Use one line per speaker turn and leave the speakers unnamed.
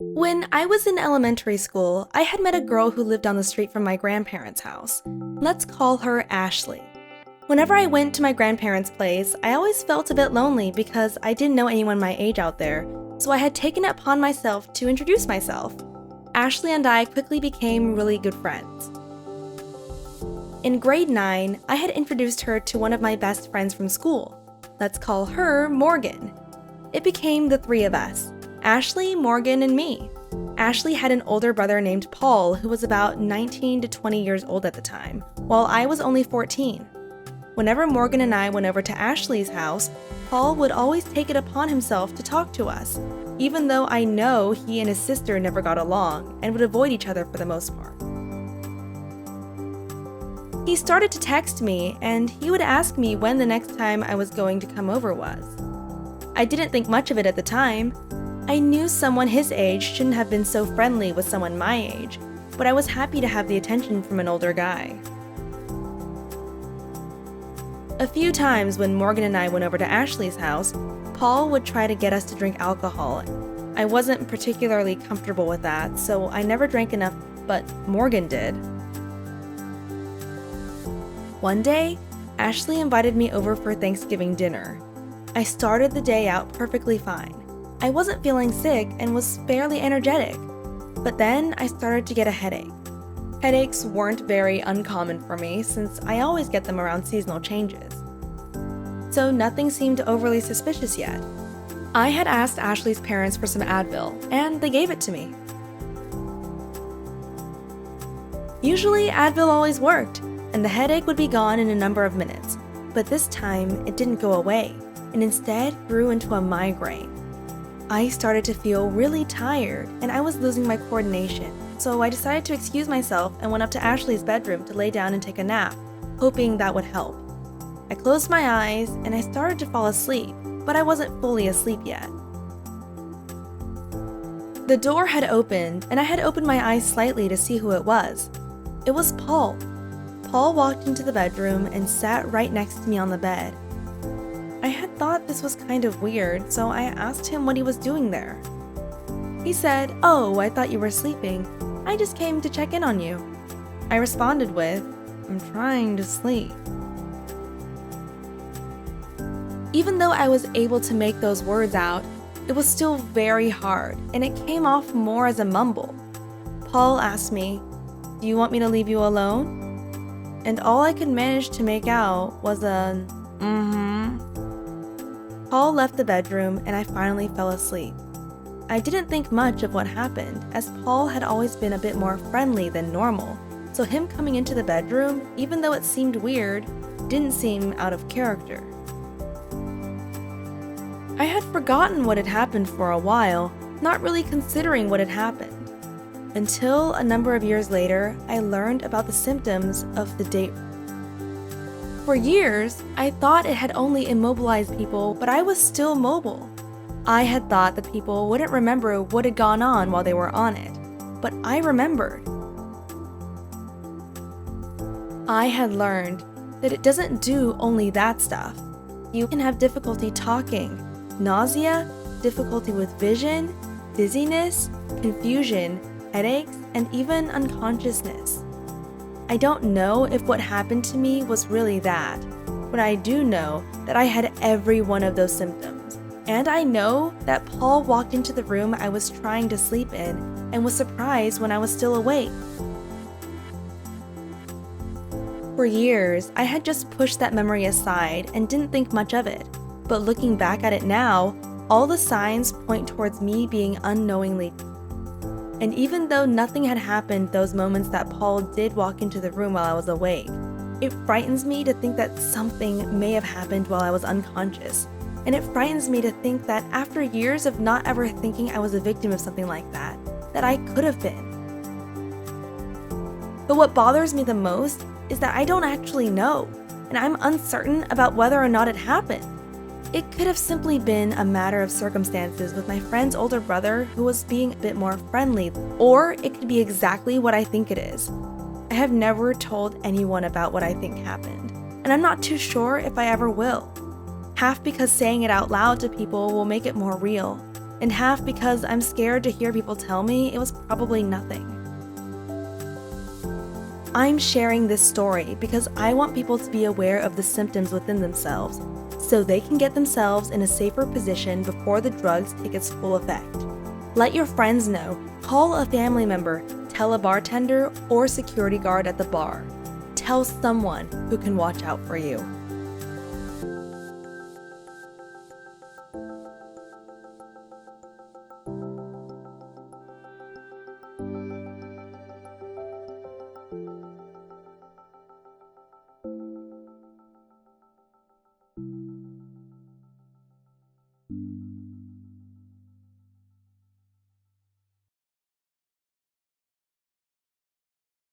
When I was in elementary school, I had met a girl who lived down the street from my grandparents' house. Let's call her Ashley. Whenever I went to my grandparents' place, I always felt a bit lonely because I didn't know anyone my age out there, so I had taken it upon myself to introduce myself. Ashley and I quickly became really good friends. In grade 9, I had introduced her to one of my best friends from school. Let's call her Morgan. It became the three of us: Ashley, Morgan, and me. Ashley had an older brother named Paul who was about 19 to 20 years old at the time, while I was only 14. Whenever Morgan and I went over to Ashley's house, Paul would always take it upon himself to talk to us, even though I know he and his sister never got along and would avoid each other for the most part. He started to text me, and he would ask me when the next time I was going to come over was. I didn't think much of it at the time. I knew someone his age shouldn't have been so friendly with someone my age, but I was happy to have the attention from an older guy. A few times when Morgan and I went over to Ashley's house, Paul would try to get us to drink alcohol. I wasn't particularly comfortable with that, so I never drank enough, but Morgan did. One day, Ashley invited me over for Thanksgiving dinner. I started the day out perfectly fine. I wasn't feeling sick and was fairly energetic, but then I started to get a headache. Headaches weren't very uncommon for me since I always get them around seasonal changes. So nothing seemed overly suspicious yet. I had asked Ashley's parents for some Advil, and they gave it to me. Usually, Advil always worked, and the headache would be gone in a number of minutes, but this time it didn't go away, and instead grew into a migraine. I started to feel really tired, and I was losing my coordination, so I decided to excuse myself and went up to Ashley's bedroom to lay down and take a nap, hoping that would help. I closed my eyes, and I started to fall asleep, but I wasn't fully asleep yet. The door had opened, and I had opened my eyes slightly to see who it was. It was Paul. Paul walked into the bedroom and sat right next to me on the bed. I had thought this was kind of weird, so I asked him what he was doing there. He said, "Oh, I thought you were sleeping. I just came to check in on you." I responded with, "I'm trying to sleep." Even though I was able to make those words out, it was still very hard, and it came off more as a mumble. Paul asked me, "Do you want me to leave you alone?" And all I could manage to make out was a "mm-hmm." Paul left the bedroom, and I finally fell asleep. I didn't think much of what happened, as Paul had always been a bit more friendly than normal, so him coming into the bedroom, even though it seemed weird, didn't seem out of character. I had forgotten what had happened for a while, not really considering what had happened. Until a number of years later, I learned about the symptoms of the date. For years, I thought it had only immobilized people, but I was still mobile. I had thought that people wouldn't remember what had gone on while they were on it, but I remembered. I had learned that it doesn't do only that stuff. You can have difficulty talking, nausea, difficulty with vision, dizziness, confusion, headaches, and even unconsciousness. I don't know if what happened to me was really that, but I do know that I had every one of those symptoms. And I know that Paul walked into the room I was trying to sleep in and was surprised when I was still awake. For years, I had just pushed that memory aside and didn't think much of it, but looking back at it now, all the signs point towards me being unknowingly. And even though nothing had happened those moments that Paul did walk into the room while I was awake, it frightens me to think that something may have happened while I was unconscious. And it frightens me to think that after years of not ever thinking I was a victim of something like that I could have been. But what bothers me the most is that I don't actually know, and I'm uncertain about whether or not it happened. It could have simply been a matter of circumstances with my friend's older brother who was being a bit more friendly, or it could be exactly what I think it is. I have never told anyone about what I think happened, and I'm not too sure if I ever will. Half because saying it out loud to people will make it more real, and half because I'm scared to hear people tell me it was probably nothing. I'm sharing this story because I want people to be aware of the symptoms within themselves, so they can get themselves in a safer position before the drugs take its full effect. Let your friends know, call a family member, tell a bartender or security guard at the bar. Tell someone who can watch out for you.